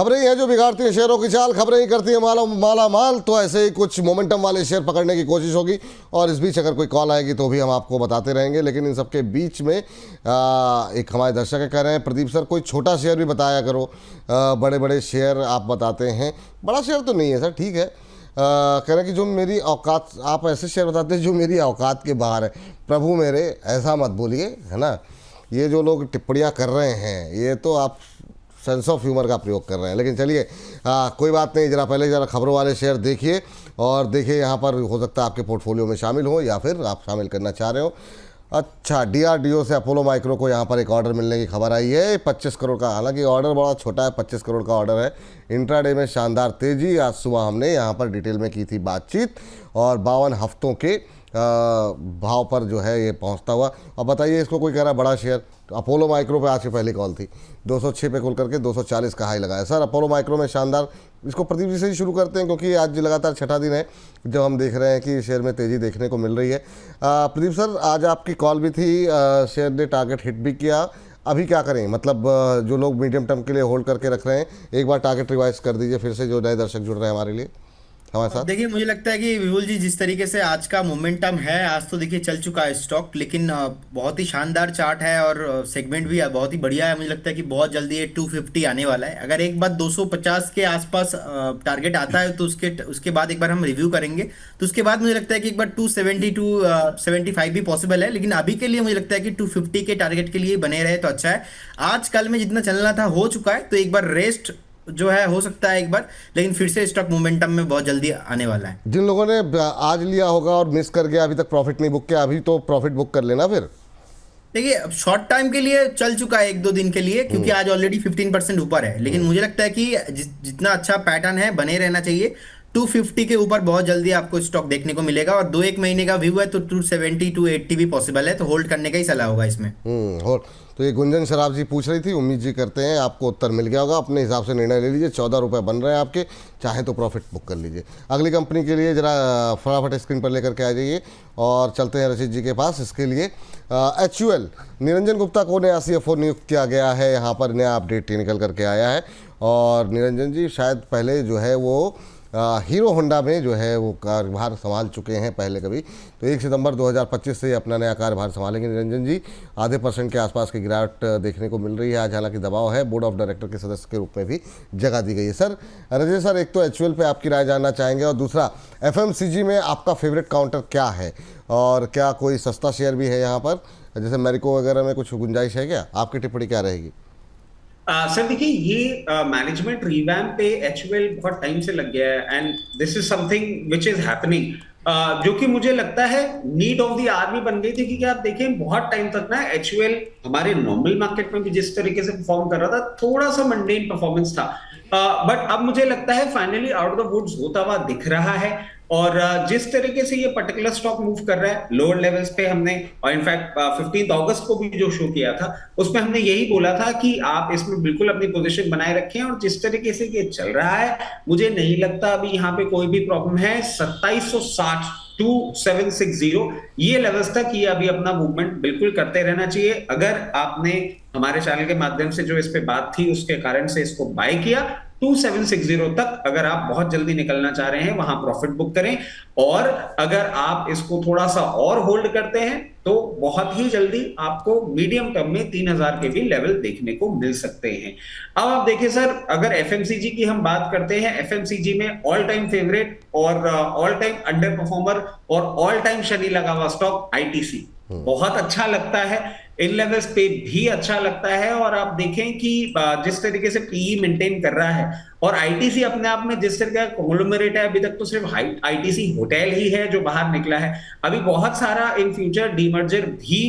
खबरें ही हैं जो बिगाड़ती हैं शेयरों की चाल, खबरें ही करती हैं माला माल। तो ऐसे ही कुछ मोमेंटम वाले शेयर पकड़ने की कोशिश होगी और इस बीच अगर कोई कॉल आएगी तो भी हम आपको बताते रहेंगे। लेकिन इन सबके बीच में एक हमारे दर्शक कह रहे हैं, प्रदीप सर कोई छोटा शेयर भी बताया करो। बड़े बड़े शेयर आप बताते हैं, बड़ा शेयर तो नहीं है सर, ठीक है। कह रहे हैं कि जो मेरी औकात, आप ऐसे शेयर बताते हैं जो मेरी औकात के बाहर है। प्रभु मेरे, ऐसा मत बोलिए, है ना। ये जो लोग टिप्पणियाँ कर रहे हैं ये तो आप सेंस ऑफ ह्यूमर का प्रयोग कर रहे हैं। लेकिन चलिए कोई बात नहीं, ज़रा खबरों वाले शेयर देखिए और देखिए यहाँ पर हो सकता है आपके पोर्टफोलियो में शामिल हो या फिर आप शामिल करना चाह रहे हो। अच्छा, DRDO से अपोलो माइक्रो को यहाँ पर एक ऑर्डर मिलने की खबर आई है 25 करोड़ का। हालांकि ऑर्डर बड़ा छोटा है, 25 करोड़ का ऑर्डर है। इंट्राडे में शानदार तेज़ी। आज सुबह हमने यहाँ पर डिटेल में की थी बातचीत और 52 हफ्तों के भाव पर जो है ये पहुंचता हुआ। अब बताइए, इसको कोई कह रहा है बड़ा शेयर। अपोलो माइक्रो पे आज की पहली कॉल थी, 206 पे खुल करके 240 का हाई लगाया। सर अपोलो माइक्रो में शानदार, इसको प्रदीप जी से ही शुरू करते हैं क्योंकि आज लगातार छठा दिन है जब हम देख रहे हैं कि शेयर में तेज़ी देखने को मिल रही है। प्रदीप सर, आज आपकी कॉल भी थी, शेयर ने टारगेट हिट भी किया। अभी क्या करें, मतलब जो लोग मीडियम टर्म के लिए होल्ड करके रख रहे हैं, एक बार टारगेट रिवाइज कर दीजिए फिर से, जो नए दर्शक जुड़ रहे हैं हमारे लिए हमारे साथ। देखिए, मुझे लगता है कि विपुल जी, जिस तरीके से आज का मोमेंटम है, आज तो देखिए चल चुका है स्टॉक, लेकिन बहुत ही शानदार चार्ट है और सेगमेंट भी बहुत ही बढ़िया है। मुझे लगता है कि बहुत जल्दी ये 250 आने वाला है। अगर एक बार 250 के आसपास टारगेट आता है तो उसके उसके बाद एक बार हम रिव्यू करेंगे। तो उसके बाद मुझे लगता है कि एक बार 270 टू 75 भी पॉसिबल है, लेकिन अभी के लिए मुझे लगता है कि 250 के टारगेट के लिए बने रहे तो अच्छा है। आज कल में जितना चलना था हो चुका है, तो एक बार रेस्ट जो है हो सकता है एक बार, लेकिन फिर से स्टॉक मोमेंटम में बहुत जल्दी आने वाला है। जिन लोगों ने आज लिया होगा और मिस कर गया, अभी तक प्रॉफिट नहीं बुक किया, अभी तो प्रॉफिट बुक कर लेना फिर। देखिए, अब शॉर्ट टाइम के लिए चल चुका है, एक दो दिन के लिए, क्योंकि आज ऑलरेडी 15% ऊपर है। लेकिन मुझे लगता है कि जितना अच्छा पैटर्न है बने रहना चाहिए। 250 के ऊपर बहुत जल्दी आपको स्टॉक देखने को मिलेगा और 2-1 महीने का व्यू है तो 270 280 भी पॉसिबल है, तो होल्ड करने का ही सलाह होगा इसमें। और तो ये गुंजन शराब जी पूछ रही थी, उम्मीद जी करते हैं आपको उत्तर मिल गया होगा। अपने हिसाब से निर्णय ले लीजिए, 14 रुपये बन रहे हैं आपके, चाहे तो प्रॉफिट बुक कर लीजिए। अगली कंपनी के लिए ज़रा फटाफट स्क्रीन पर लेकर के आ जाइए और चलते हैं रशीद जी के पास। इसके लिए HUL, निरंजन गुप्ता को नया CFO नियुक्त किया गया है। यहाँ पर नया अपडेट निकल करके आया है और निरंजन जी शायद पहले जो है वो हीरो होंडा में जो है वो कार्यभार संभाल चुके हैं पहले कभी। तो 1 सितंबर 2025 से अपना नया कार्यभार संभालेंगे निरंजन जी। आधे % के आसपास की गिरावट देखने को मिल रही है आज, हालांकि दबाव है। बोर्ड ऑफ डायरेक्टर के सदस्य के रूप में भी जगह दी गई है। सर रजय सर, एक तो HUL पे आपकी राय जानना चाहेंगे और दूसरा FMCG में आपका फेवरेट काउंटर क्या है और क्या कोई सस्ता शेयर भी है यहाँ पर, जैसे मैरिको वगैरह में कुछ गुंजाइश है क्या? आपकी टिप्पणी क्या रहेगी? सर देखिए, ये मैनेजमेंट रिवैम्प पे HUL बहुत टाइम से लग गया है and this is something which is happening, जो कि मुझे लगता है नीड ऑफ द आवर भी बन गई थी। क्योंकि आप देखें बहुत टाइम तक ना HUL हमारे नॉर्मल मार्केट में भी जिस तरीके से परफॉर्म कर रहा था, थोड़ा सा मंडेन परफॉर्मेंस था, बट अब मुझे लगता है finally out of the woods होता हुआ दिख रहा है। और जिस तरीके से ये पर्टिकुलर स्टॉक मूव कर रहा है लोअर लेवल्स पे, हमने और इनफैक्ट 15 अगस्त को भी जो शो किया था उसमें हमने यही बोला था कि आप इसमें बिल्कुल अपनी पोजीशन बनाए रखें। और जिस तरीके से ये चल रहा है, मुझे नहीं लगता अभी यहाँ पे कोई भी प्रॉब्लम है। 2760 2760 ये लेवल्स तक ये अभी अपना मूवमेंट बिल्कुल करते रहना चाहिए। अगर आपने हमारे चैनल के माध्यम से जो इस पे बात थी उसके कारण से इसको बाय किया, 2760 तक अगर आप बहुत जल्दी निकलना चाह रहे हैं वहां प्रॉफिट बुक करें। और अगर आप इसको थोड़ा सा और होल्ड करते हैं तो बहुत ही जल्दी आपको मीडियम टर्म में 3000 के भी लेवल देखने को मिल सकते हैं। अब आप देखिए सर, अगर FMCG की हम बात करते हैं, FMCG में ऑल टाइम फेवरेट और ऑल टाइम अंडर परफॉर्मर और ऑल टाइम शनि लगा हुआ स्टॉक ITC बहुत अच्छा लगता है, इन लेवल्स पे भी अच्छा लगता है। और आप देखें कि जिस तरीके से PE मेंटेन कर रहा है और ITC अपने आप में जिस तरह का कॉन्ग्लोमरेट है, अभी तक तो सिर्फ ITC होटल ही है जो बाहर निकला है। अभी बहुत सारा इन फ्यूचर डीमर्जर भी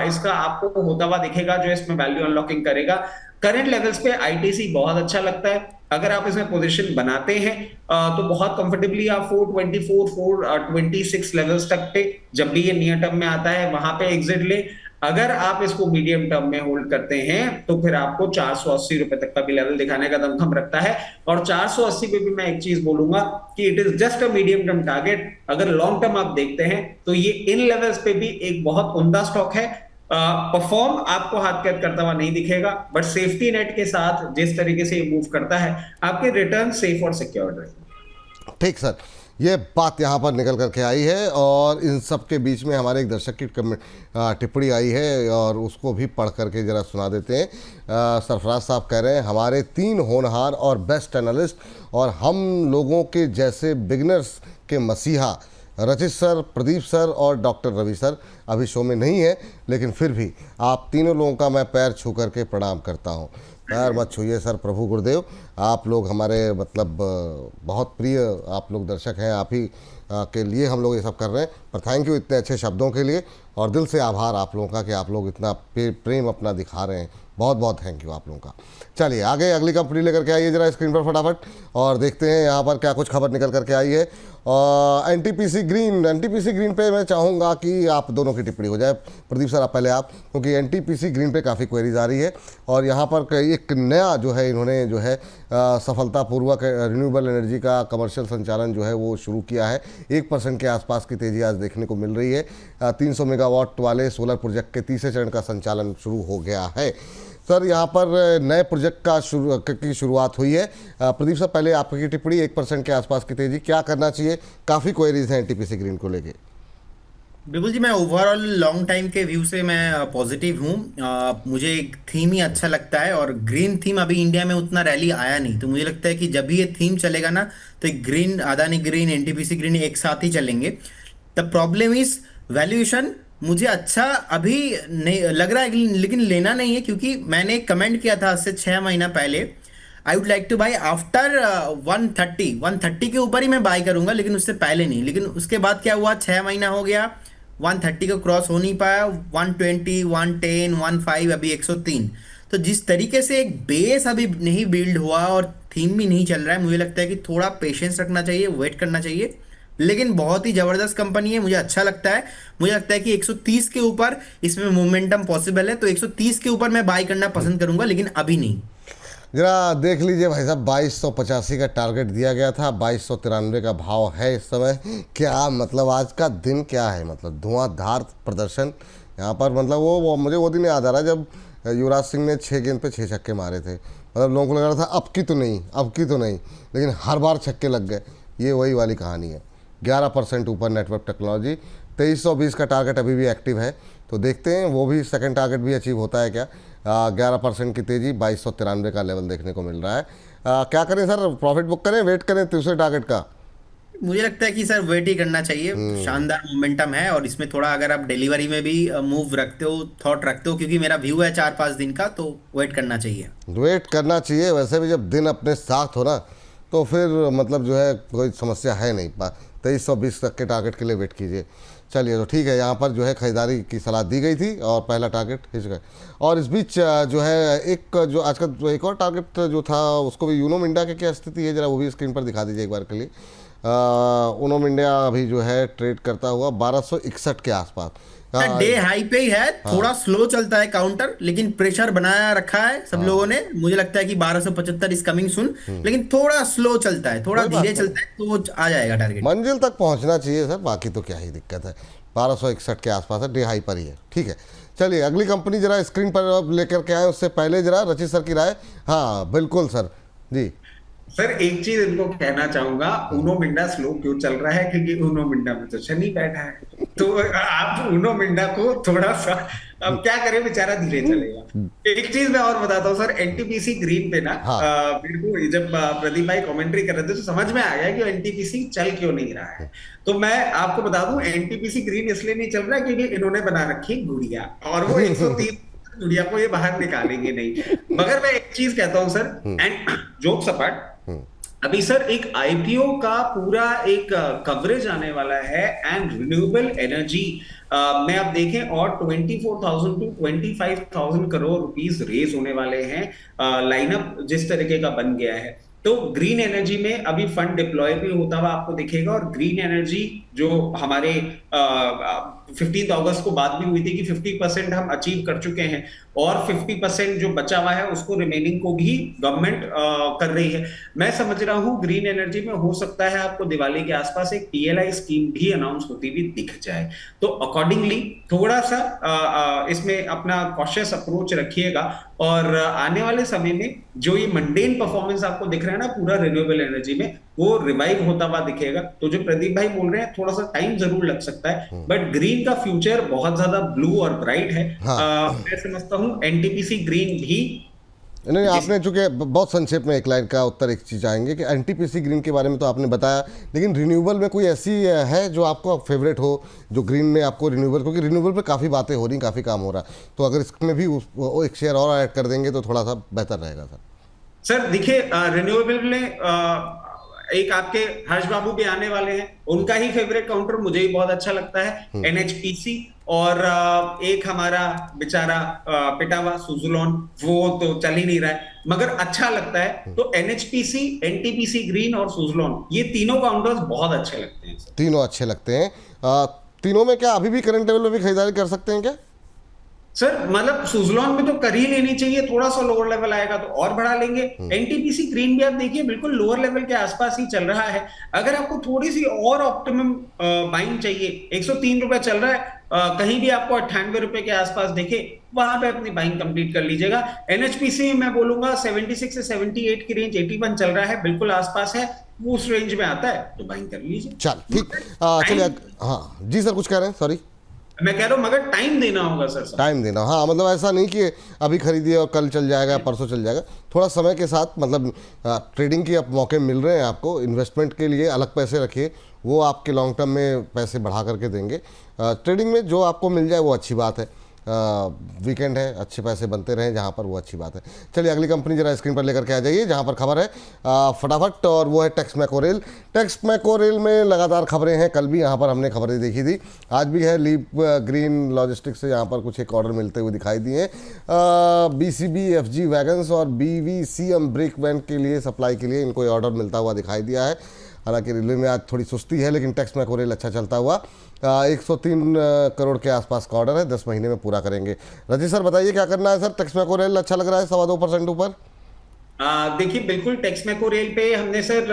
इसका आपको होता हुआ दिखेगा जो इसमें वैल्यू अनलॉकिंग करेगा। करंट लेवल्स पे ITC बहुत अच्छा लगता है। अगर आप इसमें पोजीशन बनाते हैं तो बहुत कंफर्टेबली आप 424 426 लेवल्स तक पे, जब भी ये नियर टर्म में आता है वहां पे एग्जिट ले। अगर आप इसको मीडियम टर्म में होल्ड करते हैं तो फिर आपको 480 रुपए तक का भी लेवल दिखाने का दमखम रखता है। और 480 पे भी मैं एक चीज बोलूंगा कि it is just a medium term target. अगर लॉन्ग टर्म आप देखते हैं तो ये इन लेवल्स पे भी एक बहुत उम्दा स्टॉक है। परफॉर्म आपको हाथ पैर करता हुआ नहीं दिखेगा, बट सेफ्टी नेट के साथ जिस तरीके से ये मूव करता है, आपके रिटर्न सेफ और सिक्योर्ड रहेंगे। ठीक सर, ये बात यहाँ पर निकल करके आई है और इन सब के बीच में हमारे एक दर्शक की टिप्पणी आई है और उसको भी पढ़ करके ज़रा सुना देते हैं। सरफराज साहब कह रहे हैं हमारे 3 होनहार और बेस्ट एनालिस्ट और हम लोगों के जैसे बिगनर्स के मसीहा रचित सर, प्रदीप सर और डॉक्टर रवि सर अभी शो में नहीं है, लेकिन फिर भी आप तीनों लोगों का मैं पैर छू करके प्रणाम करता हूँ। पैर मत छूइए सर, प्रभु गुरुदेव, आप लोग हमारे मतलब बहुत प्रिय आप लोग दर्शक हैं, आप ही के लिए हम लोग ये सब कर रहे हैं। पर थैंक यू इतने अच्छे शब्दों के लिए और दिल से आभार आप लोगों का कि आप लोग इतना प्रेम अपना दिखा रहे हैं। बहुत बहुत थैंक यू आप लोगों का। चलिए आगे अगली कंपनी लेकर के आइए जरा स्क्रीन पर फटाफट और देखते हैं यहाँ पर क्या कुछ खबर निकल करके आई है। एनटीपीसी ग्रीन पे मैं चाहूँगा कि आप दोनों की टिप्पणी हो जाए। प्रदीप सर आप पहले आप, क्योंकि एनटीपीसी ग्रीन पे काफ़ी क्वेरीज आ रही है और यहाँ पर एक नया जो है इन्होंने जो है सफलतापूर्वक रिन्यूएबल एनर्जी का कमर्शियल संचालन जो है वो शुरू किया है। 1% के आसपास की तेज़ी आज देखने को मिल रही है। 300 मेगावाट वाले सोलर प्रोजेक्ट के तीसरे चरण का संचालन शुरू हो गया है। सर यहाँ पर नए प्रोजेक्ट की शुरुआत हुई है। प्रदीप सर पहले आपकी टिप्पणी, 1% के आसपास की तेज़ी, क्या करना चाहिए? काफ़ी क्वेरीज हैं एनटीपीसी ग्रीन को लेके। बिल्कुल जी, मैं ओवरऑल लॉन्ग टाइम के व्यू से मैं पॉजिटिव हूँ। मुझे एक थीम ही अच्छा लगता है और ग्रीन थीम अभी इंडिया में उतना रैली आया नहीं, तो मुझे लगता है कि जब भी ये थीम चलेगा ना तो एक green, Adani green, NTPC green एक साथ ही चलेंगे। द प्रॉब्लम इज वैल्यूएशन मुझे अच्छा अभी नहीं लग रहा है, लेकिन लेना नहीं है क्योंकि मैंने एक कमेंट किया था आज से 6 महीना पहले, I would like two by after 130 के ऊपर ही मैं बाय करूंगा, लेकिन उससे पहले नहीं। लेकिन उसके बाद क्या हुआ, 6 महीना हो गया, 130 को क्रॉस हो नहीं पाया, 120, 110, 15, अभी 103। तो जिस तरीके से एक बेस अभी नहीं बिल्ड हुआ और थीम भी नहीं चल रहा है, मुझे लगता है कि थोड़ा पेशेंस रखना चाहिए, वेट करना चाहिए। लेकिन बहुत ही जबरदस्त कंपनी है, मुझे अच्छा लगता है। मुझे लगता है कि 130 के ऊपर इसमें मोमेंटम पॉसिबल है, तो 130 के ऊपर मैं बाय करना पसंद करूंगा, लेकिन अभी नहीं। जरा देख लीजिए भाई साहब, 2285 का टारगेट दिया गया था, 2293 का भाव है इस समय। क्या मतलब आज का दिन क्या है, मतलब धुआंधार प्रदर्शन यहाँ पर। मतलब वो मुझे वो दिन याद आ रहा है जब युवराज सिंह ने 6 गेंद पे 6 छक्के मारे थे। मतलब लोगों को लग रहा था अब की तो नहीं, लेकिन हर बार छक्के लग गए। ये वही वाली कहानी है। 11% ऊपर नेटवर्क टेक्नोलॉजी, 2320 का टारगेट अभी भी एक्टिव है, तो देखते हैं वो भी सेकंड टारगेट भी अचीव होता है क्या। 11% की तेज़ी, 2293 का लेवल देखने को मिल रहा है। क्या करें सर, प्रॉफिट बुक करें, वेट करें दूसरे टारगेट का? मुझे लगता है कि सर वेट ही करना चाहिए। शानदार मोमेंटम है और इसमें थोड़ा अगर आप डिलीवरी में भी मूव रखते हो, थॉट रखते हो, क्योंकि मेरा व्यू है 4-5 दिन का, तो वेट करना चाहिए। वेट करना चाहिए। वैसे भी जब दिन अपने साथ हो ना तो फिर मतलब जो है कोई समस्या है नहीं। 2320 तक के टारगेट के लिए वेट कीजिए। चलिए तो ठीक है, यहाँ पर जो है खरीदारी की सलाह दी गई थी और पहला टारगेट हिच गए। और इस बीच जो है एक जो आज का जो एक और टारगेट जो था उसको भी, यूनो मिंडा की क्या स्थिति है, जरा वो भी स्क्रीन पर दिखा दीजिए एक बार के लिए। यूनो मिंडा अभी जो है ट्रेड करता हुआ 1261 के आसपास। डे हाई पे ही है, थोड़ा स्लो चलता है काउंटर, लेकिन प्रेशर बनाया रखा है सब लोगों ने। मुझे लगता है कि 1275 इज कमिंग सुन, लेकिन थोड़ा स्लो चलता है, थोड़ा धीरे चलता है, तो वो आ जाएगा टारगेट। मंजिल तक पहुंचना चाहिए सर, बाकी तो क्या ही दिक्कत है। 1261 के आसपास है, डे हाई पर ही है। ठीक है, चलिए अगली कंपनी जरा स्क्रीन पर लेकर के आए, उससे पहले जरा रचित सर की राय। हाँ बिल्कुल सर जी। सर एक चीज इनको कहना चाहूंगा, ऊनो मिंडा स्लो क्यों चल रहा है, क्योंकि ऊनो मिंडा में तो शनि बैठा है। तो आप ऊनो मिंडा को थोड़ा सा, अब क्या करें, बेचारा धीरे चलेगा। एक चीज मैं और बताता हूँ सर, एनटीपीसी ग्रीन पे ना, मेरे को जब प्रदीप भाई कमेंट्री कर रहे थे तो समझ में आ गया कि एनटीपीसी चल क्यों नहीं रहा है। तो मैं आपको बता दूं, एनटीपीसी ग्रीन इसलिए नहीं चल रहा क्योंकि इन्होंने बना रखी गुड़िया, और वो 130 गुड़िया को ये बाहर निकालेंगे नहीं। मगर मैं एक चीज कहता हूं सर, एंड जोक सपाट, अभी सर एक आईपीओ का पूरा एक कवरेज आने वाला है, एंड रिन्यूएबल एनर्जी में आप देखें और 24,000 टू 25,000 करोड़ रुपीस रेज होने वाले हैं। लाइनअप जिस तरीके का बन गया है, तो ग्रीन एनर्जी में अभी फंड डिप्लॉय भी होता हुआ आपको दिखेगा। और ग्रीन एनर्जी जो हमारे 15 अगस्त को बात भी हुई थी कि 50% हम अचीव कर चुके हैं और 50% जो बचा हुआ है उसको रिमेनिंग को भी गवर्नमेंट कर रही है। मैं समझ रहा हूं ग्रीन एनर्जी में हो सकता है आपको दिवाली के आसपास एक पीएलआई स्कीम भी अनाउंस होती हुई दिख जाए, तो अकॉर्डिंगली थोड़ा सा इसमें अपना कॉशियस अप्रोच रखिएगा और आने वाले समय में जो ये मंडेन परफॉर्मेंस आपको दिख रहा है ना पूरा रिन्यूएबल एनर्जी में, वो रिवाइव होता हुआ दिखेगा। तो जो प्रदीप भाई बोल रहे हैं थोड़ा सा टाइम जरूर लग सकता है, बट ग्रीन का फ्यूचर बहुत ज्यादा ब्लू और ब्राइट है। हाँ। मैं समझता हूं एनटीपीसी ग्रीन भी। नहीं, आपने चूंकि बहुत संक्षेप में एक लाइन का उत्तर एक चीज आएंगे कि एनटीपीसी ग्रीन के बारे में तो आपने बताया, लेकिन रिन्यूएबल में कोई ऐसी है जो आपको फेवरेट हो, जो ग्रीन में आपको रिन्यूएबल, क्योंकि रिन्यूएबल पे काफ़ी बातें हो रही, काफ़ी काम हो रहा, तो अगर इसमें भी एक शेयर और ऐड कर देंगे तो थोड़ा सा बेहतर रहेगा सर। देखिए रिन्यूएबल में एक आपके हर्ष बाबू भी आने वाले हैं, उनका ही फेवरेट काउंटर मुझे ही बहुत अच्छा लगता है एनएचपीसी, और एक हमारा बेचारा पिटा हुआ सुजुलॉन, वो तो चल ही नहीं रहा है मगर अच्छा लगता है। तो एनएचपीसी, एनटीपीसी ग्रीन और सुजुलॉन, ये तीनों काउंटर्स बहुत अच्छे लगते हैं सर। तीनों अच्छे लगते हैं। तीनों में क्या अभी भी करंट लेवल में भी खरीदारी कर सकते हैं क्या सर? मतलब सुजलॉन में तो कर ही लेनी चाहिए, थोड़ा सा लोअर लेवल आएगा तो और बढ़ा लेंगे। एनटीपीसी ग्रीन भी आप देखिए बिल्कुल लोअर लेवल के आसपास ही चल रहा है। अगर आपको थोड़ी सी और ऑप्टिमम बाइंग चाहिए, 103 रुपए चल रहा है, कहीं भी आपको 98 रुपए के आसपास देखे वहां पे अपनी बाइंग कंप्लीट कर लीजिएगा। एनएचपीसी में मैं बोलूंगा 76 से 78 की रेंज, 81 चल रहा है, बिल्कुल आसपास है, वो उस रेंज में आता है तो बाइंग कर लीजिए। चल ठीक, चलिए। हाँ जी सर, कुछ कह रहे हैं? सॉरी, मैं कह रहा हूं मगर टाइम देना होगा सर। टाइम देना, हाँ, मतलब ऐसा नहीं कि अभी खरीदिए और कल चल जाएगा, परसों चल जाएगा, थोड़ा समय के साथ, मतलब ट्रेडिंग के अब मौके मिल रहे हैं आपको, इन्वेस्टमेंट के लिए अलग पैसे रखिए, वो आपके लॉन्ग टर्म में पैसे बढ़ा करके देंगे। ट्रेडिंग में जो आपको मिल जाए वो अच्छी बात है, वीकेंड है, अच्छे पैसे बनते रहें जहाँ पर, वो अच्छी बात है। चलिए अगली कंपनी जरा स्क्रीन पर लेकर के आ जाइए जहाँ पर खबर है फटाफट, और वो है टेक्समैको। टेक्समैको में लगातार खबरें हैं, कल भी यहाँ पर हमने खबरें देखी थी, आज भी है। लीप ग्रीन लॉजिस्टिक्स से यहाँ पर कुछ एक ऑर्डर मिलते हुए दिखाई दिए। बीसीबी एफजी वैगन्स और बीवीसीएम ब्रेक वैन के लिए सप्लाई के लिए इनको ऑर्डर मिलता हुआ दिखाई दिया है। हालांकि रेलवे में आज थोड़ी सुस्ती है, लेकिन टेक्समैको अच्छा चलता हुआ 103 करोड़ के आसपास का ऑर्डर है, 10 महीने में पूरा करेंगे। रजी सर बताइए क्या करना है सर? टेक्समैको अच्छा लग रहा है, 2.25% ऊपर। देखिए बिल्कुल टेक्समैको पे हमने सर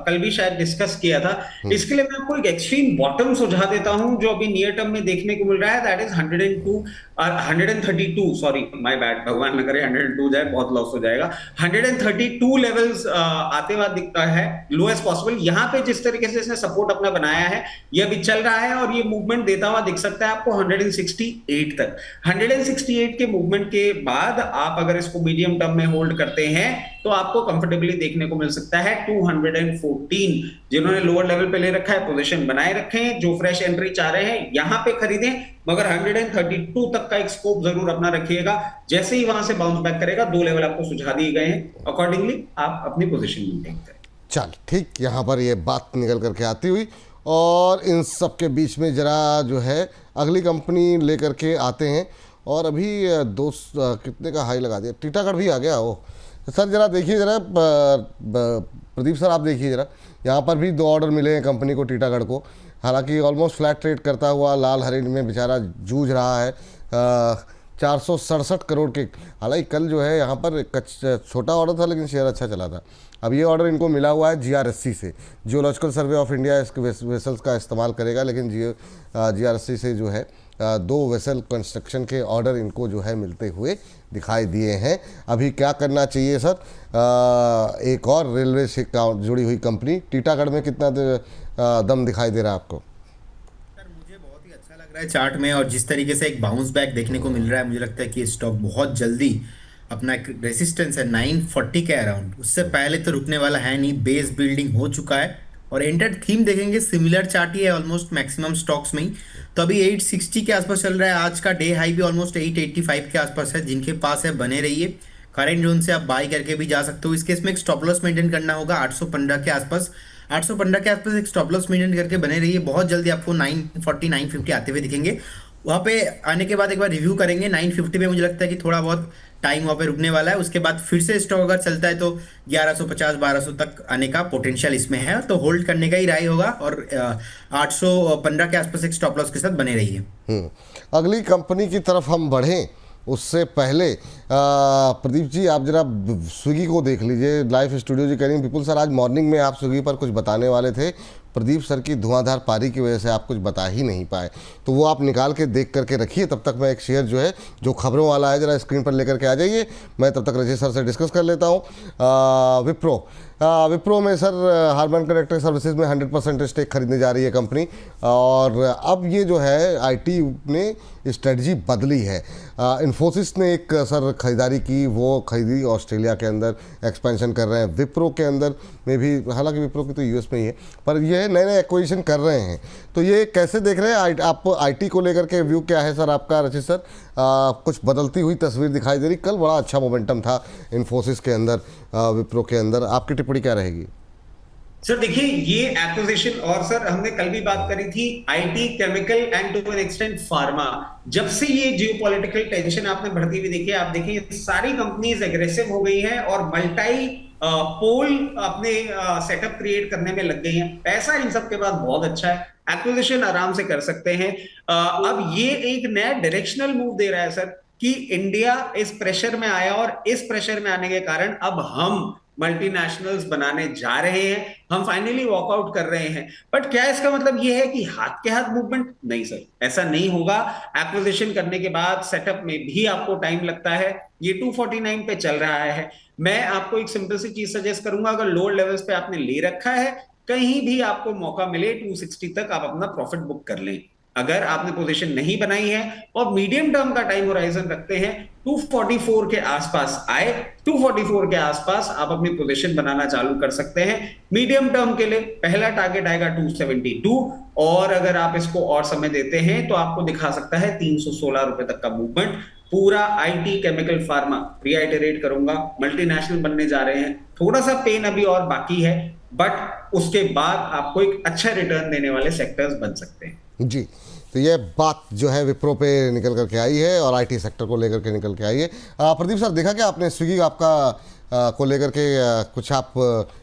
कल भी शायद डिस्कस किया था। इसके लिए मैं आपको एक एक्सट्रीम बॉटम सुझा देता हूं जो अभी नियर टर्म में देखने को मिल रहा है, that is 132, sorry my bad, भगवान न करे 102 जाए, बहुत लॉस हो जाएगा। 132 लेवल्स आते हुआ दिखता है, लोएस्ट पॉसिबल। यहाँ पे जिस तरीके से इसने सपोर्ट अपना बनाया है, ये अभी चल रहा है और ये मूवमेंट देता हुआ दिख सकता है आपको 168 तक। 168 के मूवमेंट के बाद आप अगर इसको मीडियम टर्म में होल्ड करते हैं तो आपको कंफर्टेबली देखने को मिल सकता है 214। जिन्होंने लोअर लेवल पे ले रखा है पोजीशन बनाए रखें, जो फ्रेश एंट्री चाह रहे हैं यहां पे खरीदें, मगर 132 तक का एक स्कोप जरूर अपना रखिएगा। जैसे ही वहां से बाउंस बैक करेगा, 2 लेवल आपको सुझा दिए गए हैं, अकॉर्डिंगली आप अपनी पोजीशन मेंटेन करें। चल ठीक, यहाँ पर ये बात निकल करके आती हुई, और इन सब के बीच में जरा जो है अगली कंपनी लेकर के आते हैं। और अभी कितने का हाई लगा दिया, टीटागढ़ भी आ गया हो सर। जरा देखिए जरा प्रदीप सर, आप देखिए जरा, यहाँ पर भी 2 ऑर्डर मिले हैं कंपनी को, टीटागढ़ को। हालांकि ऑलमोस्ट फ्लैट ट्रेड करता हुआ लाल हरिण में बेचारा जूझ रहा है, 467 करोड़ के। हालांकि कल जो है यहाँ पर छोटा ऑर्डर था, लेकिन शेयर अच्छा चला था। अब ये ऑर्डर इनको मिला हुआ है जीआरएससी से, जियोलॉजिकल सर्वे ऑफ इंडिया इसके वेसल्स का इस्तेमाल करेगा, लेकिन जीआरएससी से जो है 2 वेसल कंस्ट्रक्शन के ऑर्डर इनको जो है मिलते हुए दिखाई दिए हैं। अभी क्या करना चाहिए सर? एक और रेलवे से जुड़ी हुई कंपनी टीटागढ़ में कितना दम दिखाई दे रहा है आपको? सर मुझे बहुत ही अच्छा लग रहा है चार्ट में, और जिस तरीके से एक बाउंस बैक देखने को मिल रहा है, मुझे लगता है कि स्टॉक बहुत जल्दी अपना एक रेसिस्टेंस है 940 के अराउंड, उससे पहले तो रुकने वाला है नहीं। बेस बिल्डिंग हो चुका है, और एंटर थीम देखेंगे सिमिलर चार्ट ही है ऑलमोस्ट मैक्सिमम स्टॉक्स में ही। तो अभी 860 के आसपास चल रहा है, आज का डे हाई भी ऑलमोस्ट 885 के आसपास है। जिनके पास है बने रहिए, करंट जोन से आप बाई करके भी जा सकते हो। इस केस में एक स्टॉप लॉस मेंटेन करना होगा 815 के आसपास। 815 के आसपास एक स्टॉप लॉस मेंटेन करके बने रहिए, बहुत जल्दी आपको 940 950 आते हुए दिखेंगे। वहाँ पे आने के बाद एक बार रिव्यू करेंगे 950 पे। मुझे लगता है कि थोड़ा बहुत टाइम वहाँ पे रुकने वाला है। उसके बाद फिर से स्टॉक अगर चलता है तो 1150 1200 तक आने का पोटेंशियल इसमें है, तो होल्ड करने का ही राय होगा। और 815 के आसपास एक स्टॉप लॉस के साथ बने रहिए। अगली कंपनी की तरफ हम बढ़ें उससे पहले प्रदीप जी आप जरा स्विगी को देख लीजिए। लाइव स्टूडियो जी कह रही हैं विपुल सर आज मॉर्निंग में आप स्विगी पर कुछ बताने वाले थे, प्रदीप सर की धुआंधार पारी की वजह से आप कुछ बता ही नहीं पाए, तो वो आप निकाल के देख करके रखिए। तब तक मैं एक शेयर जो है जो खबरों वाला है जरा स्क्रीन पर लेकर के आ जाइए, मैं तब तक रजत सर से डिस्कस कर लेता हूँ। विप्रो विप्रो में सर हार्मन कंडक्टर सर्विसेज में 100% स्टेक खरीदने जा रही है कंपनी, और अब ये जो है आईटी ने स्ट्रेटजी बदली है। इन्फोसिस ने एक सर खरीदारी की, वो खरीदी ऑस्ट्रेलिया के अंदर एक्सपेंशन कर रहे हैं। विप्रो के अंदर में भी, हालांकि विप्रो की तो यूएस में ही है, पर ये नए नए एक्विजिशन कर रहे हैं। तो ये कैसे देख रहे हैं आप आईटी को लेकर के व्यू क्या है सर आपका रचित सर? कुछ बदलती हुई तस्वीर दिखाई दे रही, कल बड़ा अच्छा मोमेंटम था इन्फोसिस के अंदर, विप्रो के अंदर, आपकी टिप्पणी क्या रहेगी? सर देखिए ये एक्विजिशन, और सर हमने कल भी बात करी थी IT, chemical and to an extent pharma, जब से ये जियोपॉलिटिकल टेंशन आपने बढ़ती हुई देखी है, आप देखिए सारी कंपनीज एग्रेसिव हो गई हैं और मल्टी पोल अपने सेटअप क्रिएट करने में लग गई हैं। पैसा इन सब के पास बहुत अच्छा है, एक्विजिशन आराम से कर सकते हैं। अब ये एक नया डायरेक्शनल मूव दे रहा है सर कि इंडिया इस प्रेशर में आया, और इस प्रेशर में आने के कारण अब हम मल्टीनेशनल्स बनाने जा रहे हैं, हम फाइनली वॉकआउट कर रहे हैं। बट क्या इसका मतलब यह है कि हाथ के हाथ मूवमेंट? नहीं सर, ऐसा नहीं होगा। एक्विजिशन करने के बाद सेटअप में भी आपको टाइम लगता है। ये 249 पे चल रहा है। मैं आपको एक सिंपल सी चीज सजेस्ट करूंगा, अगर लोअर लेवल्स पे आपने ले रखा है, कहीं भी आपको मौका मिले 260 तक आप अपना प्रॉफिट बुक कर लें। अगर आपने पोजीशन नहीं बनाई है और मीडियम टर्म का टाइम होराइजन रखते हैं, 244 के आसपास आए, 244 के आसपास आप अपनी पोजीशन बनाना चालू कर सकते हैं। मीडियम टर्म के लिए पहला टारगेट आएगा 272, और अगर आप इसको और समय देते हैं तो आपको दिखा सकता है 316 रुपए तक का मूवमेंट। पूरा आईटी, केमिकल, फार्मा, रिआइटरेट करूंगा, मल्टीनेशनल बनने जा रहे हैं। थोड़ा सा पेन अभी और बाकी है, बट उसके बाद आपको एक अच्छा रिटर्न देने वाले सेक्टर्स बन सकते हैं। जी, तो ये बात जो है विप्रो पे निकल करके आई है और आईटी सेक्टर को लेकर के निकल के आई है। प्रदीप सर देखा क्या आपने स्विगी आपका को लेकर के कुछ आप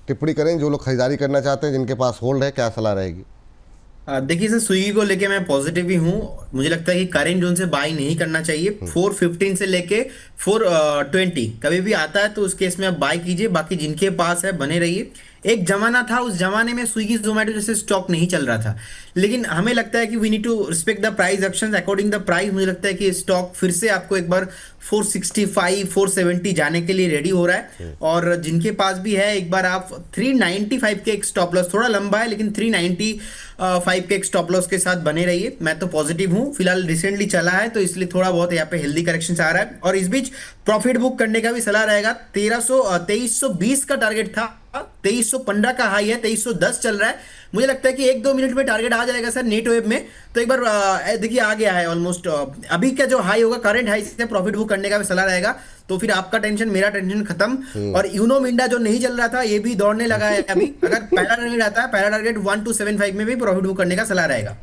टिप्पणी करें, जो लोग खरीदारी करना चाहते हैं जिनके पास होल्ड है, क्या सलाह रहेगी? देखिए सर, स्विगी को लेके मैं पॉजिटिव ही हूँ। मुझे लगता है कि करेंट जोन से बाई नहीं करना चाहिए। 415 से लेके 420 कभी भी आता है तो उस केस में आप बाई कीजिए, बाकी जिनके पास है बने रहिए। एक जमाना था, उस जमाने में स्विगी जोमेटो जैसे स्टॉक नहीं चल रहा था, लेकिन हमें लगता है कि we need to respect the price actions according the price. मुझे लगता है कि स्टॉक फिर से आपको एक बार 465 470 जाने के लिए रेडी हो रहा है। और जिनके पास भी है, एक बार आप 395 के एक स्टॉप लॉस, थोड़ा लंबा है लेकिन 395 के एक स्टॉप लॉस के साथ बने रहिए। मैं तो पॉजिटिव हूँ। फिलहाल रिसेंटली चला है तो इसलिए थोड़ा बहुत यहाँ पे हेल्दी करेक्शन आ रहा है, और इस बीच प्रॉफिट बुक करने का भी सलाह रहेगा। 2320 का टारगेट था, 2315 का हाई है, 2310 चल रहा है। मुझे लगता है कि 1-2 मिनट में टारगेट आ जाएगा सर नेट वेब में। तो एक बार देखिए आ गया है ऑलमोस्ट। अभी का जो हाई होगा, करंट हाई से प्रॉफिट बुक करने का भी सलाह रहेगा। तो फिर आपका टेंशन, मेरा टेंशन खत्म। और यूनो मिंडा जो नहीं चल रहा था, ये भी दौड़ने लगा है अभी। अगर पहला टारगेट आता है, पहला टारगेट 1275 में भी प्रॉफिट बुक करने का सलाह रहेगा।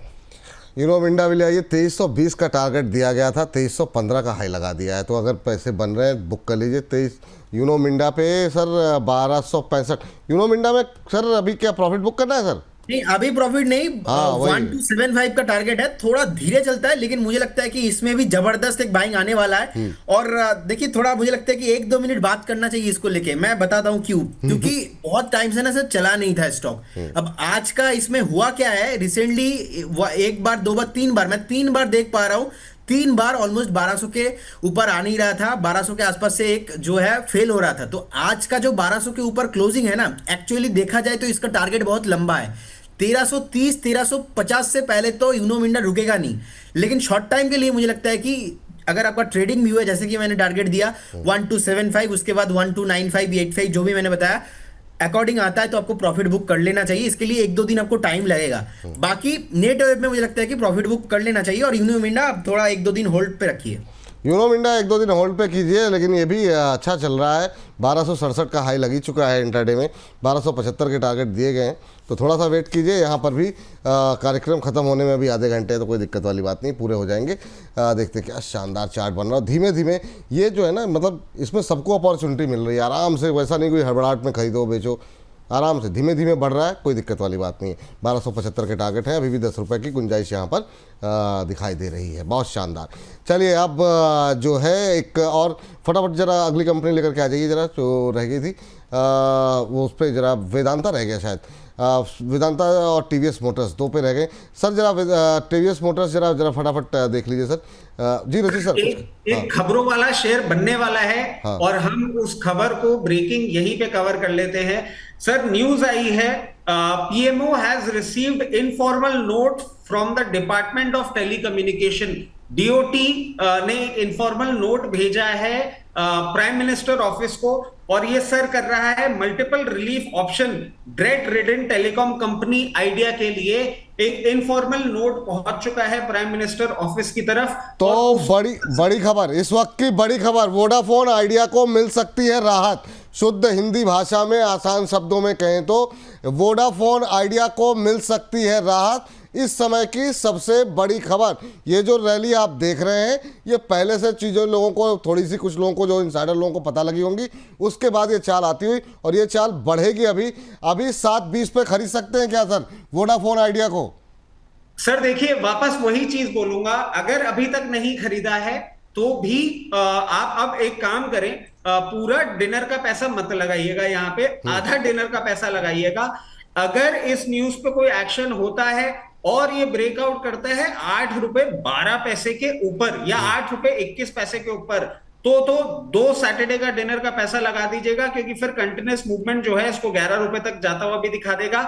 यूनो मिंडा भी ले आइए, 2320 का टारगेट दिया गया था, 2315 का हाई लगा दिया है। तो अगर पैसे बन रहे हैं बुक कर लीजिए। 23 यूनो मिंडा पे सर 1265। यूनो मिंडा में सर अभी क्या प्रॉफिट बुक करना है सर? नहीं, अभी प्रॉफिट नहीं। 1275 का टारगेट है। थोड़ा धीरे चलता है लेकिन मुझे लगता है कि इसमें भी जबरदस्त एक बाइंग आने वाला है। और देखिए थोड़ा मुझे लगता है कि 1-2 मिनट बात करना चाहिए इसको लेके। मैं बताता हूँ क्यों। क्योंकि बहुत टाइम से ना सर चला नहीं था स्टॉक। अब आज का इसमें हुआ क्या है, रिसेंटली 1 बार 2 बार 3 बार, मैं 3 बार देख पा रहा हूँ, 3 बार ऑलमोस्ट 1200 के ऊपर आ नहीं रहा था। 1200 के आसपास से एक जो है फेल हो रहा था। तो आज का जो 1200 के ऊपर क्लोजिंग है ना, एक्चुअली देखा जाए तो इसका टारगेट बहुत लंबा है। 1330 1350 से पहले तो यूनो मिंडा रुकेगा नहीं। लेकिन शॉर्ट टाइम के लिए मुझे लगता है कि अगर आपका ट्रेडिंग व्यू है, जैसे कि मैंने टारगेट दिया 1275, उसके बाद 1295 85 जो भी मैंने बताया, अकॉर्डिंग आता है तो आपको प्रॉफिट बुक कर लेना चाहिए। इसके लिए 1-2 दिन आपको टाइम लगेगा। बाकी नेट वेब में मुझे लगता है कि प्रॉफिट बुक कर लेना चाहिए, और यूनो मिंडा आप थोड़ा 1-2 दिन होल्ड पे रखिए। यूनो मिंडा 1-2 दिन होल्ड पे कीजिए, लेकिन ये भी अच्छा चल रहा है। 1267 का हाई लगी चुका है इंट्राडे में, 1275 के टारगेट दिए गए हैं, तो थोड़ा सा वेट कीजिए। यहाँ पर भी कार्यक्रम खत्म होने में भी आधे घंटे है, तो कोई दिक्कत वाली बात नहीं, पूरे हो जाएंगे। देखते क्या शानदार चार्ट बन रहा है धीमे धीमे। ये जो है ना, मतलब इसमें सबको अपॉर्चुनिटी मिल रही है आराम से, वैसा नहीं कोई हड़बड़ाहट में खरीदो बेचो, आराम से धीमे धीमे बढ़ रहा है, कोई दिक्कत वाली बात नहीं है। 1275 के टारगेट है, अभी भी 10 रुपये की गुंजाइश यहाँ पर दिखाई दे रही है, बहुत शानदार। चलिए अब जो है एक और फटाफट जरा अगली कंपनी लेकर के आ जाइए जरा, जो रह गई थी वो उस पर जरा वेदांता रह गया शायद, वेदांता और टीवीएस मोटर्स 2 पे रह गए सर। जरा टीवीएस मोटर्स जरा फटाफट देख लीजिए सर। जी रचित सर। एक खबरों वाला शेयर बनने वाला है, हाँ। और हम उस खबर को ब्रेकिंग यहीं पे कवर कर लेते हैं। सर न्यूज आई है, PMO has received informal note from the department of telecommunication. DOT ने इनफॉर्मल नोट भेजा है प्राइम मिनिस्टर ऑफिस को, और ये सर कर रहा है multiple relief option debt ridden telecom company Idea के लिए। एक इनफॉर्मल नोट पहुंच चुका है प्राइम मिनिस्टर ऑफिस की तरफ। तो बड़ी खबर, इस वक्त की बड़ी खबर, वोडाफोन आइडिया को मिल सकती है राहत। शुद्ध हिंदी भाषा में आसान शब्दों में कहें तो वोडाफोन आइडिया को मिल सकती है राहत। इस समय की सबसे बड़ी खबर, ये जो रैली आप देख रहे हैं, ये पहले से चीज़ों लोगों को थोड़ी सी, कुछ लोगों को, जो इनसाइडर लोगों को पता लगी होंगी, उसके बाद ये चाल आती हुई, और ये चाल बढ़ेगी। अभी 7.20 पे खरीद सकते हैं क्या सर वोडाफोन आइडिया को? सर देखिए, वापस वही चीज बोलूंगा, अगर अभी तक नहीं खरीदा है तो भी आप अब एक काम करें, पूरा डिनर का पैसा मत लगाइएगा, यहाँ पे आधा डिनर का पैसा लगाइएगा। अगर इस न्यूज पे कोई एक्शन होता है और ये ब्रेकआउट करता है 8 रुपए 12 पैसे के ऊपर या 8 रुपए 21 पैसे के ऊपर, तो 2 सैटरडे का डिनर का पैसा लगा दीजिएगा, क्योंकि फिर कंटिन्यूस मूवमेंट जो है इसको 11 रुपए तक जाता हुआ भी दिखा देगा।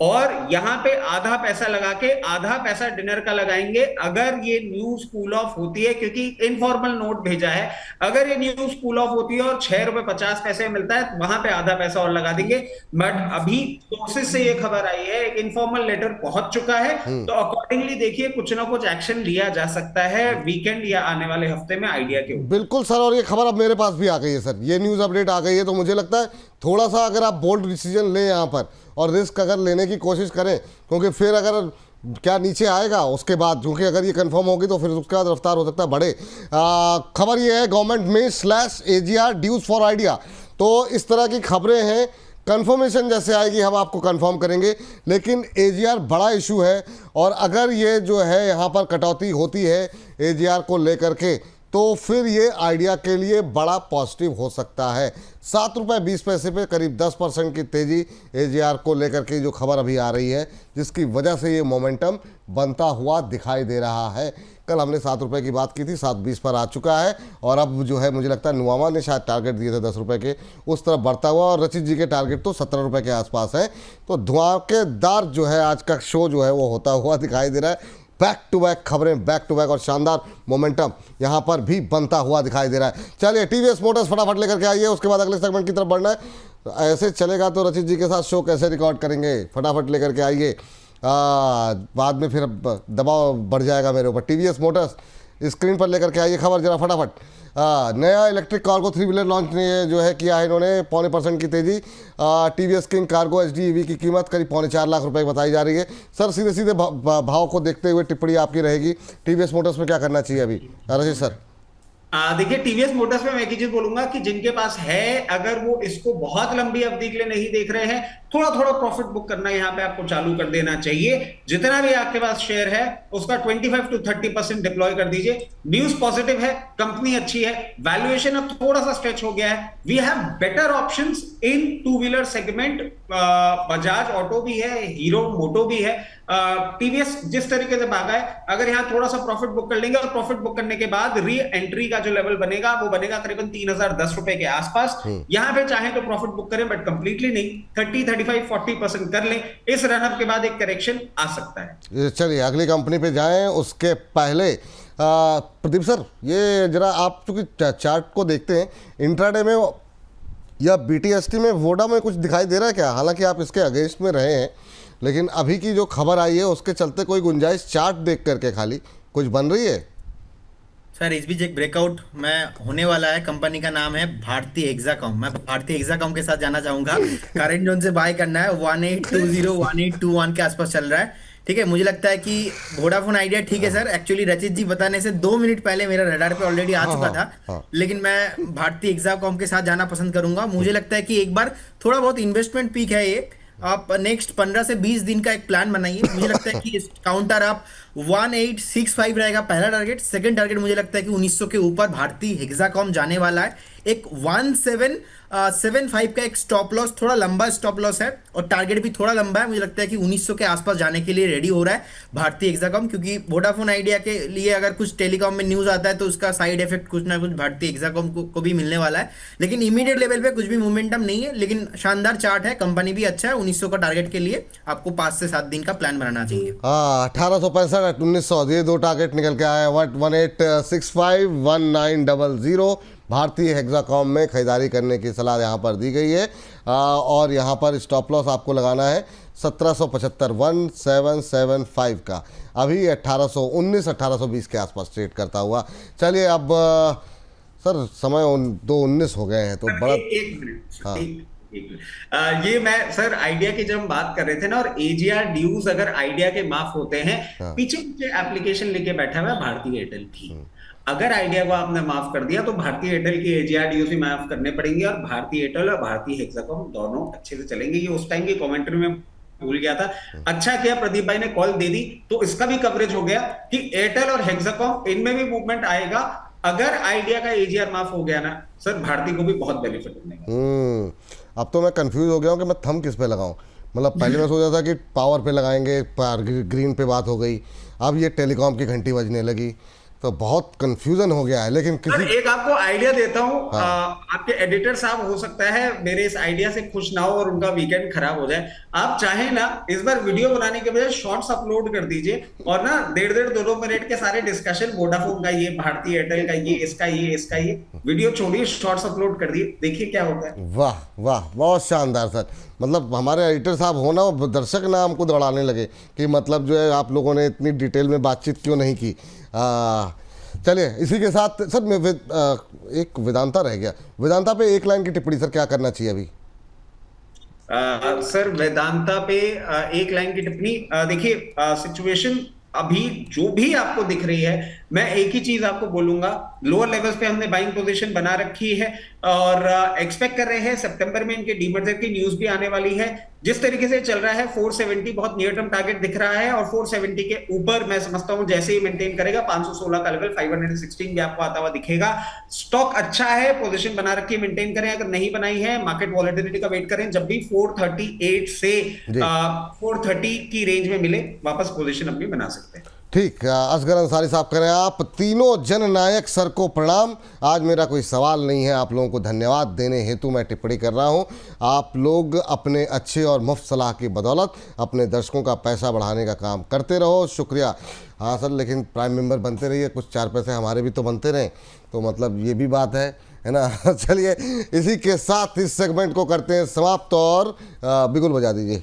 और यहां पे आधा पैसा लगा के आधा पैसा डिनर का लगाएंगे अगर ये न्यूज कूल ऑफ होती है, क्योंकि इनफॉर्मल नोट भेजा है। अगर ये न्यूज कूल ऑफ होती है और 6 रुपए 50 पैसे मिलता है, वहां पे आधा पैसा और लगा देंगे। बट अभी सोर्सेज से ये खबर आई है, एक इनफॉर्मल लेटर पहुंच चुका है, तो अकॉर्डिंगली देखिए कुछ ना कुछ एक्शन लिया जा सकता है वीकेंड या आने वाले हफ्ते में आइडिया के ऊपर। बिल्कुल सर, और ये खबर अब मेरे पास भी आ गई है सर, ये न्यूज़ अपडेट आ गई है, तो मुझे लगता है थोड़ा सा अगर आप बोल्ड डिसीजन लें यहाँ पर और रिस्क अगर लेने की कोशिश करें, क्योंकि फिर अगर क्या नीचे आएगा उसके बाद, क्योंकि अगर ये कंफर्म होगी तो फिर उसके बाद रफ्तार हो सकता है बढ़े। खबर ये है, गवर्नमेंट में /AGR ड्यूज फॉर आइडिया। तो इस तरह की खबरें हैं, कंफर्मेशन जैसे आएगी हम आपको कंफर्म करेंगे, लेकिन AGR बड़ा इशू है, और अगर ये जो है यहाँ पर कटौती होती है AGR को लेकर के, तो फिर ये आइडिया के लिए बड़ा पॉजिटिव हो सकता है। 7 रुपये 20 पैसे पे करीब 10% की तेज़ी AGR को लेकर के जो खबर अभी आ रही है, जिसकी वजह से ये मोमेंटम बनता हुआ दिखाई दे रहा है। कल हमने 7 रुपये की बात की थी, 7.20 पर आ चुका है, और अब जो है मुझे लगता है नुआमा ने शायद टारगेट दिए थे 10 रुपये के, उस तरफ बढ़ता हुआ, और रचित जी के टारगेट तो 17 रुपये के आसपास है। तो धमाकेदार जो है आज का शो जो है वो होता हुआ दिखाई दे रहा है। बैक टू बैक खबरें, बैक टू बैक, और शानदार मोमेंटम यहाँ पर भी बनता हुआ दिखाई दे रहा है। चलिए टीवीएस मोटर्स फटाफट लेकर के आइए, उसके बाद अगले सेगमेंट की तरफ बढ़ना है। तो ऐसे चलेगा तो रचित जी के साथ शो कैसे रिकॉर्ड करेंगे? फटाफट लेकर के आइए, बाद में फिर दबाव बढ़ जाएगा मेरे ऊपर। टीवीएस मोटर्स स्क्रीन पर लेकर के आइए खबर जरा फटाफट। नया इलेक्ट्रिक कार्गो 3 व्हीलर लॉन्च ने जो है किया है इन्होंने, 0.25% की तेज़ी। टीवीएस किंग कार्गो HDEV की कीमत करीब 4.25 लाख रुपए बताई जा रही है। सर सीधे सीधे भाव को देखते हुए टिप्पणी आपकी रहेगी, टीवीएस मोटर्स में क्या करना चाहिए अभी, रचित सर? देखिए टीवीएस मोटर्स में मैं एक चीज बोलूंगा कि जिनके पास है, अगर वो इसको बहुत लंबी अवधि के लिए नहीं देख रहे हैं, थोड़ा थोड़ा प्रॉफिट बुक करना यहाँ पे आपको चालू कर देना चाहिए। जितना भी आपके पास शेयर है उसका 25 to 30% डिप्लॉय कर दीजिए। न्यूज पॉजिटिव है, कंपनी अच्छी है, वैल्यूएशन अब थोड़ा सा स्ट्रेच हो गया है। We have better options in 2 wheeler segment. Bajaj auto भी है, हीरो मोटो भी है, टीवीएस जिस तरीके से भागा है, अगर यहाँ थोड़ा सा प्रॉफिट बुक कर लेंगे, और प्रॉफिट बुक करने के बाद री एंट्री का जो लेवल बनेगा वो बनेगा करीबन 3010 रुपए के आसपास। यहाँ पे चाहे तो प्रॉफिट बुक करें, बट कंप्लीटली नहीं, 30, 35, 40% कर लें। इस रनअप के बाद एक करेक्शन आ सकता है। चलिए अगली कंपनी पे जाएं, उसके पहले प्रदीप सर ये जरा आप चूंकि चार्ट को देखते हैं, इंट्राडे में या BTST में वोडा में कुछ दिखाई दे रहा है क्या? हालांकि आप इसके अगेंस्ट में रहे हैं, लेकिन अभी की जो खबर आई है उसके चलते कोई गुंजाइश चार्ट देख करके खाली कुछ बन रही है? सर इस बीच एक ब्रेकआउट मैं होने वाला है, कंपनी का नाम है भारती हेक्साकॉम। मैं भारती हेक्साकॉम के साथ जाना चाहूंगा। करंट जोन से बाय करना है, 1820 1821 के आसपास चल रहा है। ठीक है, मुझे लगता है कि वोडाफोन आइडिया ठीक है सर। एक्चुअली रचित जी बताने से 2 मिनट पहले मेरा रडार पे ऑलरेडी आ हाँ चुका हाँ था। हाँ। लेकिन मैं भारती हेक्साकॉम के साथ जाना पसंद करूंगा। मुझे लगता है कि एक बार थोड़ा बहुत इन्वेस्टमेंट पीक है ये। आप नेक्स्ट 15 से 20 दिन का एक प्लान बनाइए। मुझे लगता है कि इस काउंटर आप 1865 रहेगा पहला टारगेट। सेकंड टारगेट मुझे लगता है कि 1900 के ऊपर भारती हेक्साकॉम जाने वाला है। एक 1775 का एक स्टॉप लॉस, थोड़ा लंबा स्टॉप लॉस है और टारगेट भी थोड़ा लंबा है। मुझे लगता है कि 1900 के आसपास जाने के लिए रेडी हो रहा है भारती हेक्साकॉम, क्योंकि वोडाफोन आइडिया के लिए अगर कुछ टेलीकॉम में न्यूज आता है तो उसका साइड इफेक्ट कुछ ना कुछ भारती हेक्साकॉम को भी मिलने वाला है। लेकिन इमीडिएट लेवल पे कुछ भी मोमेंटम नहीं है, लेकिन शानदार चार्ट है, कंपनी भी अच्छा है। 1900 का टारगेट के लिए आपको 5 से 7 दिन का प्लान बनाना चाहिए। हाँ, 1865 1900, ये दो टारगेट निकल के आए। 1865 1900 भारतीय हेक्साकॉम में खरीदारी करने की सलाह यहाँ पर दी गई है। और यहाँ पर स्टॉप लॉस आपको लगाना है 1775 1775 का। अभी 1819 के आसपास ट्रेड करता हुआ। चलिए अब सर समय 2:19 हो गए हैं तो बड़ा एक मिनट, हाँ एक मिनट। ये मैं सर आइडिया की जब हम बात कर रहे थे ना, और एजीआर ड्यूज अगर आइडिया के माफ होते हैं, हाँ। पीछे पीछे एप्लीकेशन लेके बैठा हुआ है भारतीय एयरटेल भी। अगर आइडिया को आपने माफ कर दिया तो भारतीय एयरटेल की एजीआर ड्यूज भी माफ करने पड़ेंगे, और भारतीय एयरटेल और भारतीय हेक्साकॉम दोनों अच्छे से चलेंगे। ये उस टाइम की कमेंट्री में भूल गया था। अच्छा किया प्रदीप भाई ने कॉल दे दी, तो इसका भी कवरेज हो गया कि एयरटेल और हेक्साकॉम इनमें भी मूवमेंट आएगा। अगर आइडिया का एजीआर माफ हो गया ना सर, भारती को भी बहुत बेनिफिट मिलेगा। अब तो मैं कंफ्यूज हो गया हूँ कि मैं थंब किस पे लगाऊं। मतलब पहले मैं सोचा था कि पावर पे लगाएंगे, ग्रीन पे बात हो गई, अब ये टेलीकॉम की घंटी बजने लगी, तो बहुत कंफ्यूजन हो गया है। लेकिन सर किसी एक आपको आइडिया देता हूं। हाँ। आपके एडिटर साहब हो सकता है मेरे इस आइडिया से खुश ना हो और उनका वीकेंड खराब हो जाए। आप चाहें ना इस बार वीडियो बनाने के बजाय शॉर्ट्स अपलोड कर दीजिए, और ना 1.5-2 मिनट के सारे डिस्कशन, वोडाफोन का ये, भारतीय एयरटेल का ये, इसका ये वीडियो छोड़िए, शॉर्ट्स अपलोड कर दिए, देखिए क्या होता है। वाह वाह, बहुत शानदार सर। मतलब हमारे एडिटर साहब हो ना, दर्शक ना हमको दौड़ाने लगे कि मतलब जो है आप लोगों ने इतनी डिटेल में बातचीत क्यों नहीं की। चलिए इसी के साथ सर मैं एक वेदांता रह गया। वेदांता पे एक लाइन की टिप्पणी सर, क्या करना चाहिए अभी? सर वेदांता पे एक लाइन की टिप्पणी। देखिए सिचुएशन अभी जो भी आपको दिख रही है, मैं एक ही चीज आपको बोलूंगा, लोअर लेवल्स पे हमने बाइंग पोजीशन बना रखी है, और एक्सपेक्ट कर रहे हैं सितंबर में इनके डीमर्जर की न्यूज भी आने वाली है। जिस तरीके से चल रहा है 470 बहुत नियर टर्म टारगेट दिख रहा है, और 470 के ऊपर मैं समझता हूं जैसे ही मेंटेन करेगा 516 का लेवल, 516 भी आपको आता हुआ दिखेगा। स्टॉक अच्छा है, पोजीशन बना रखी है, मेंटेन करें। अगर नहीं बनाई है, मार्केट वॉलेटिलिटी का वेट करें, जब भी 438 से 430 की रेंज में मिले वापस पोजीशन अपनी बना सकते हैं। ठीक, असगर अंसारी साहब करें आप। तीनों जननायक सर को प्रणाम। आज मेरा कोई सवाल नहीं है, आप लोगों को धन्यवाद देने हेतु मैं टिप्पणी कर रहा हूं। आप लोग अपने अच्छे और मुफ्त सलाह की बदौलत अपने दर्शकों का पैसा बढ़ाने का काम करते रहो, शुक्रिया। हाँ सर, लेकिन प्राइम मेंबर बनते रहिए, कुछ 4 पैसे हमारे भी तो बनते रहें, तो मतलब ये भी बात है ना। चलिए इसी के साथ इस सेगमेंट को करते हैं समाप्त, और बिगुल बजा दीजिए।